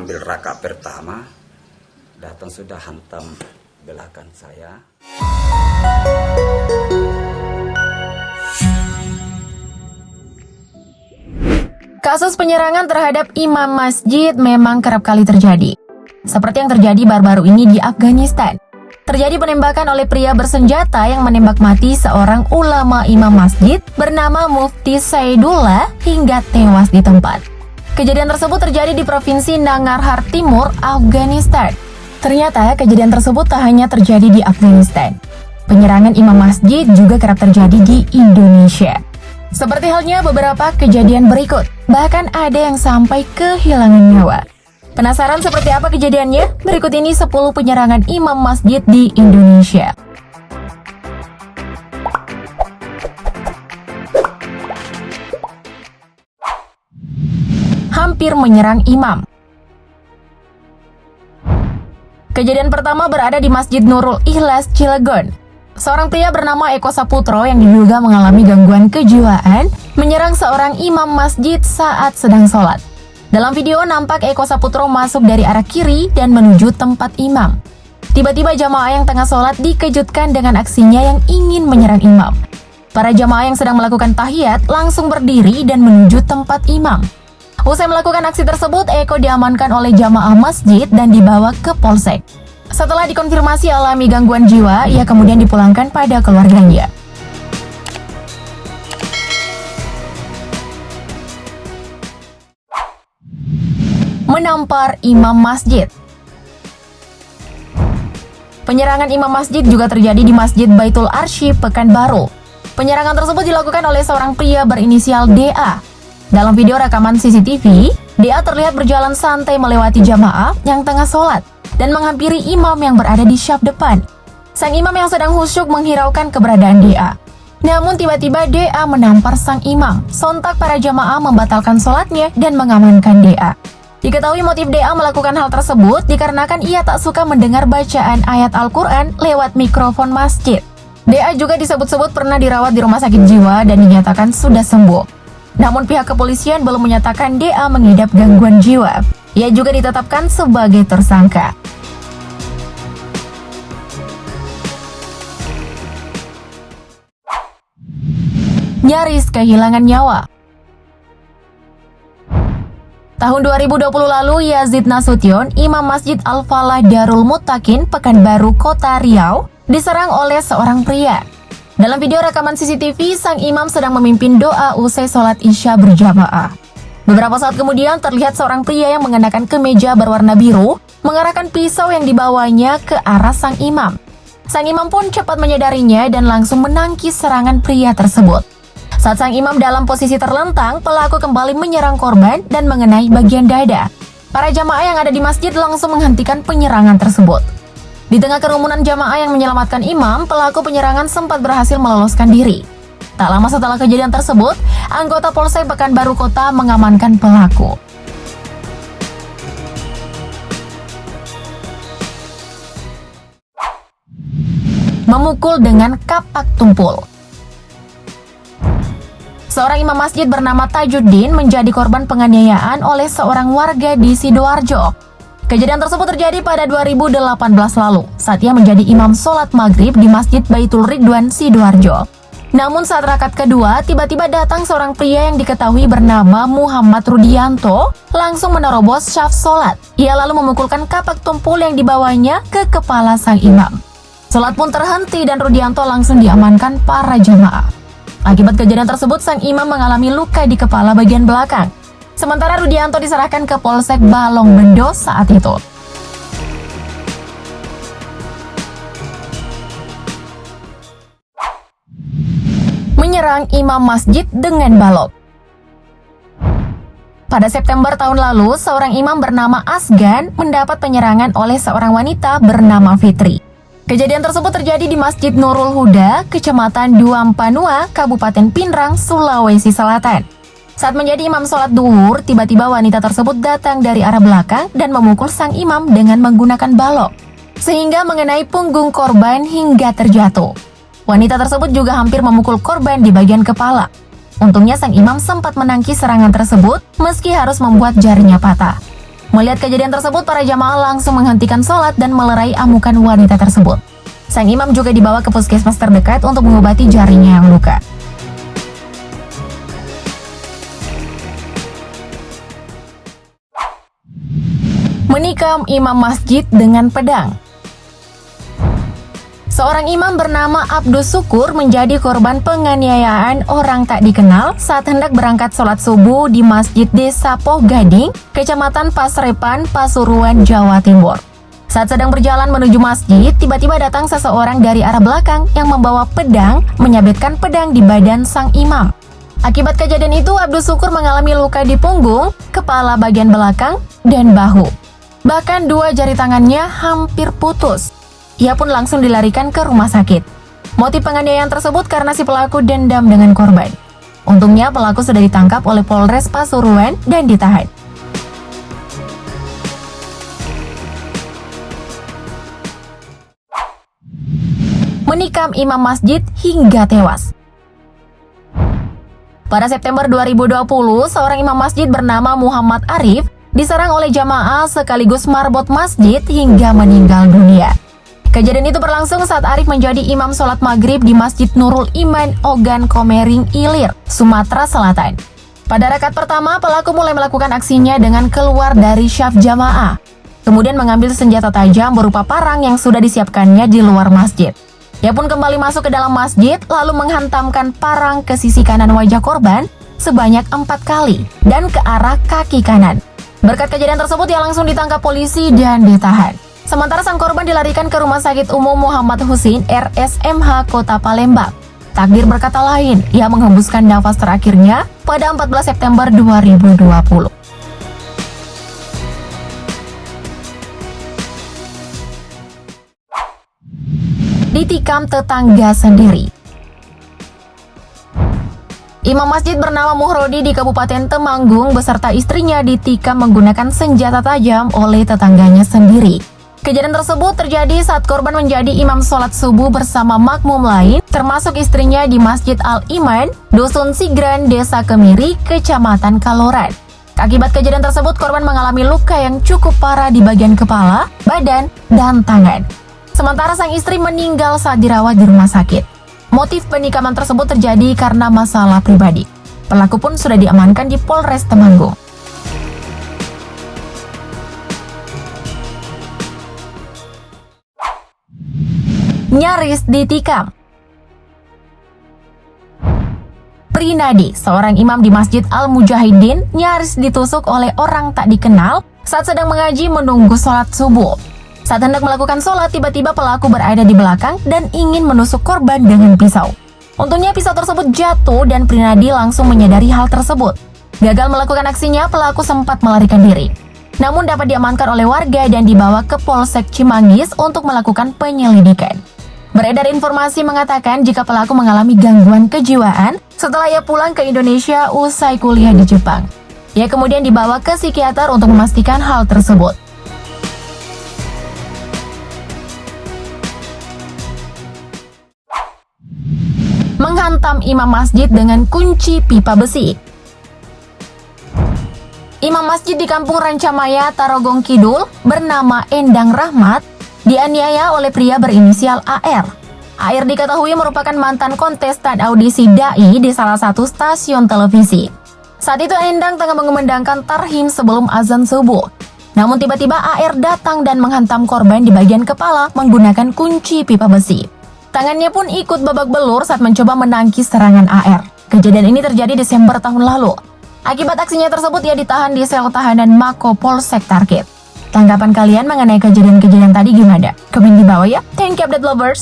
Ambil rakaat pertama, datang sudah hantam belakang saya. Kasus penyerangan terhadap imam masjid memang kerap kali terjadi. Seperti yang terjadi baru-baru ini di Afghanistan. Terjadi penembakan oleh pria bersenjata yang menembak mati seorang ulama imam masjid bernama Mufti Saidullah hingga tewas di tempat. Kejadian tersebut terjadi di Provinsi Nangarhar Timur, Afghanistan. Ternyata kejadian tersebut tak hanya terjadi di Afghanistan. Penyerangan imam masjid juga kerap terjadi di Indonesia. Seperti halnya beberapa kejadian berikut, bahkan ada yang sampai kehilangan nyawa. Penasaran seperti apa kejadiannya? Berikut ini 10 penyerangan imam masjid di Indonesia. Hampir menyerang imam. Kejadian pertama berada di Masjid Nurul Ikhlas, Cilegon. Seorang pria bernama Eko Saputro yang diduga mengalami gangguan kejiwaan menyerang seorang imam masjid saat sedang sholat. Dalam video nampak Eko Saputro masuk dari arah kiri dan menuju tempat imam. Tiba-tiba jamaah yang tengah sholat dikejutkan dengan aksinya yang ingin menyerang imam. Para jamaah yang sedang melakukan tahiyat langsung berdiri dan menuju tempat imam. Usai melakukan aksi tersebut, Eko diamankan oleh jamaah masjid dan dibawa ke polsek. Setelah dikonfirmasi alami gangguan jiwa, ia kemudian dipulangkan pada keluarganya. Menampar imam masjid. Penyerangan imam masjid juga terjadi di Masjid Baitul Arsy, Pekanbaru. Penyerangan tersebut dilakukan oleh seorang pria berinisial DA. Dalam video rekaman CCTV, DA terlihat berjalan santai melewati jamaah yang tengah sholat dan menghampiri imam yang berada di syaf depan. Sang imam yang sedang khusyuk menghiraukan keberadaan DA. Namun tiba-tiba DA menampar sang imam. Sontak para jamaah membatalkan sholatnya dan mengamankan DA. Diketahui motif DA melakukan hal tersebut dikarenakan ia tak suka mendengar bacaan ayat Al-Quran lewat mikrofon masjid. DA juga disebut-sebut pernah dirawat di rumah sakit jiwa dan dinyatakan sudah sembuh. Namun pihak kepolisian belum menyatakan DA mengidap gangguan jiwa. Ia juga ditetapkan sebagai tersangka. Nyaris kehilangan nyawa. Tahun 2020 lalu, Yazid Nasution, Imam Masjid Al-Falah Darul Muttaqin, Pekanbaru, Kota Riau, diserang oleh seorang pria. Dalam video rekaman CCTV, sang imam sedang memimpin doa usai sholat Isya berjamaah. Beberapa saat kemudian, terlihat seorang pria yang mengenakan kemeja berwarna biru, mengarahkan pisau yang dibawanya ke arah sang imam. Sang imam pun cepat menyadarinya dan langsung menangkis serangan pria tersebut. Saat sang imam dalam posisi terlentang, pelaku kembali menyerang korban dan mengenai bagian dada. Para jamaah yang ada di masjid langsung menghentikan penyerangan tersebut. Di tengah kerumunan jamaah yang menyelamatkan imam, pelaku penyerangan sempat berhasil meloloskan diri. Tak lama setelah kejadian tersebut, anggota Polsek Pekanbaru Kota mengamankan pelaku. Memukul dengan kapak tumpul. Seorang imam masjid bernama Tajuddin menjadi korban penganiayaan oleh seorang warga di Sidoarjo. Kejadian tersebut terjadi pada 2018 lalu, saat ia menjadi imam sholat maghrib di Masjid Baitul Ridwan, Sidoarjo. Namun saat rakaat kedua, tiba-tiba datang seorang pria yang diketahui bernama Muhammad Rudianto, langsung menerobos syaf sholat. Ia lalu memukulkan kapak tumpul yang dibawanya ke kepala sang imam. Sholat pun terhenti dan Rudianto langsung diamankan para jamaah. Akibat kejadian tersebut, sang imam mengalami luka di kepala bagian belakang. Sementara Rudianto diserahkan ke Polsek Balong Bendo saat itu. Menyerang imam masjid dengan balok. Pada September tahun lalu, seorang imam bernama Asgan mendapat penyerangan oleh seorang wanita bernama Fitri. Kejadian tersebut terjadi di Masjid Nurul Huda, Kecamatan Duampanua, Kabupaten Pinrang, Sulawesi Selatan. Saat menjadi imam sholat duhur, tiba-tiba wanita tersebut datang dari arah belakang dan memukul sang imam dengan menggunakan balok, sehingga mengenai punggung korban hingga terjatuh. Wanita tersebut juga hampir memukul korban di bagian kepala. Untungnya sang imam sempat menangkis serangan tersebut meski harus membuat jarinya patah. Melihat kejadian tersebut, para jamaah langsung menghentikan sholat dan melerai amukan wanita tersebut. Sang imam juga dibawa ke puskesmas terdekat untuk mengobati jarinya yang luka. Menikam imam masjid dengan pedang. Seorang imam bernama Abdus Syukur menjadi korban penganiayaan orang tak dikenal saat hendak berangkat sholat subuh di Masjid Desa Poh Gading, Kecamatan Pasrepan, Pasuruan, Jawa Timur. Saat sedang berjalan menuju masjid, tiba-tiba datang seseorang dari arah belakang yang membawa pedang, menyabetkan pedang di badan sang imam. Akibat kejadian itu, Abdus Syukur mengalami luka di punggung, kepala bagian belakang, dan bahu. Bahkan 2 jari tangannya hampir putus. Ia pun langsung dilarikan ke rumah sakit. Motif penganiayaan tersebut karena si pelaku dendam dengan korban. Untungnya pelaku sudah ditangkap oleh Polres Pasuruan dan ditahan. Menikam imam masjid hingga tewas. Pada September 2020, seorang imam masjid bernama Muhammad Arif diserang oleh jamaah sekaligus marbot masjid hingga meninggal dunia. Kejadian itu berlangsung saat Arif menjadi imam sholat maghrib di Masjid Nurul Iman, Ogan Komering, Ilir, Sumatera Selatan. Pada rakaat pertama, pelaku mulai melakukan aksinya dengan keluar dari syaf jamaah. Kemudian mengambil senjata tajam berupa parang yang sudah disiapkannya di luar masjid. Ia pun kembali masuk ke dalam masjid, lalu menghantamkan parang ke sisi kanan wajah korban sebanyak 4 kali dan ke arah kaki kanan. Berkat kejadian tersebut, ia langsung ditangkap polisi dan ditahan. Sementara sang korban dilarikan ke Rumah Sakit Umum Muhammad Husin RSMH Kota Palembang. Takdir berkata lain, ia menghembuskan nafas terakhirnya pada 14 September 2020. Ditikam tetangga sendiri. Imam masjid bernama Muhrodi di Kabupaten Temanggung beserta istrinya ditikam menggunakan senjata tajam oleh tetangganya sendiri. Kejadian tersebut terjadi saat korban menjadi imam sholat subuh bersama makmum lain, termasuk istrinya di Masjid Al-Iman, Dusun Sigran, Desa Kemiri, Kecamatan Kaloran. Akibat kejadian tersebut, korban mengalami luka yang cukup parah di bagian kepala, badan, dan tangan. Sementara sang istri meninggal saat dirawat di rumah sakit. Motif penikaman tersebut terjadi karena masalah pribadi. Pelaku pun sudah diamankan di Polres Temanggung. Nyaris ditikam. Prinadi, seorang imam di Masjid Al-Mujahidin, nyaris ditusuk oleh orang tak dikenal saat sedang mengaji menunggu sholat subuh. Saat hendak melakukan sholat, tiba-tiba pelaku berada di belakang dan ingin menusuk korban dengan pisau. Untungnya pisau tersebut jatuh dan Prinadi langsung menyadari hal tersebut. Gagal melakukan aksinya, pelaku sempat melarikan diri. Namun dapat diamankan oleh warga dan dibawa ke Polsek Cimanggis untuk melakukan penyelidikan. Beredar informasi mengatakan jika pelaku mengalami gangguan kejiwaan setelah ia pulang ke Indonesia usai kuliah di Jepang. Ia kemudian dibawa ke psikiater untuk memastikan hal tersebut. Menghantam imam masjid dengan kunci pipa besi. Imam masjid di Kampung Rancamaya, Tarogong Kidul bernama Endang Rahmat dianiaya oleh pria berinisial AR. AR diketahui merupakan mantan kontestan audisi dai di salah satu stasiun televisi. Saat itu Endang tengah mengumandangkan tarhim sebelum azan subuh. Namun tiba-tiba AR datang dan menghantam korban di bagian kepala menggunakan kunci pipa besi. Tangannya pun ikut babak belur saat mencoba menangkis serangan AR. Kejadian ini terjadi Desember tahun lalu. Akibat aksinya tersebut, ia ditahan di sel tahanan Mako Polsek Target. Tanggapan kalian mengenai kejadian-kejadian tadi gimana? Komen di bawah ya. Thank you update lovers.